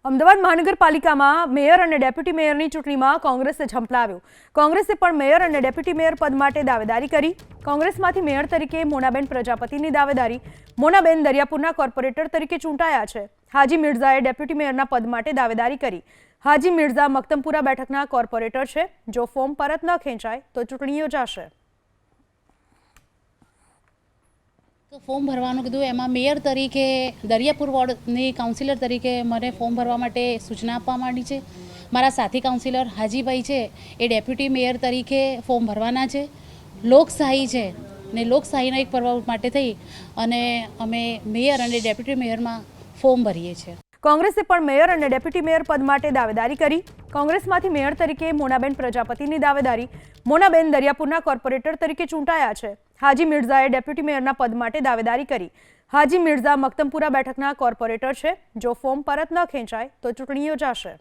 અમદાવાદ મહાનગરપાલિકામાં મેયર અને ડેપ્યુટી મેયરની ચૂંટણીમાં કોંગ્રેસે ઝંપલાવ્યું. કોંગ્રેસે પણ મેયર અને ડેપ્યુટી મેયર પદ માટે દાવેદારી કરી. કોંગ્રેસમાંથી મેયર તરીકે મોનાબેન પ્રજાપતિની દાવેદારી. મોનાબેન દરિયાપુરના કોર્પોરેટર તરીકે ચૂંટાયા છે. હાજી મિર્ઝાએ ડેપ્યુટી મેયરના પદ માટે દાવેદારી કરી. હાજી મિર્ઝા મક્તમપુરા બેઠકના કોર્પોરેટર છે. જો ફોર્મ પરત ન ખેંચાય તો ચૂંટણી યોજાશે. તો ફોર્મ ભરવાનું કીધું, એમાં મેયર તરીકે દરિયાપુર વોર્ડની કાઉન્સિલર તરીકે મને ફોર્મ ભરવા માટે સૂચના આપવામાં આવી છે. મારા સાથી કાઉન્સિલર હાજીભાઈ છે એ ડેપ્યુટી મેયર તરીકે ફોર્મ ભરવાના છે. લોકશાહી છે ને લોકશાહીના એક પર્વ માટે થઈ અને અમે મેયર અને ડેપ્યુટી મેયરમાં ફોર્મ ભરીએ છીએ. કોંગ્રેસે પણ મેયર અને ડેપ્યુટી મેયર પદ માટે દાવેદારી કરી. કોંગ્રેસમાંથી મેયર તરીકે મોનાબેન પ્રજાપતિની દાવેદારી. મોનાબેન દરિયાપુરના કોર્પોરેટર તરીકે ચૂંટાયા છે. હાજી મિર્ઝાએ ડેપ્યુટી મેયરના પદ માટે દાવેદારી કરી. હાજી મિર્ઝા મક્તમપુરા બેઠકના કોર્પોરેટર છે. જો ફોર્મ પરત ન ખેંચાય તો ચૂંટણી યોજાશે.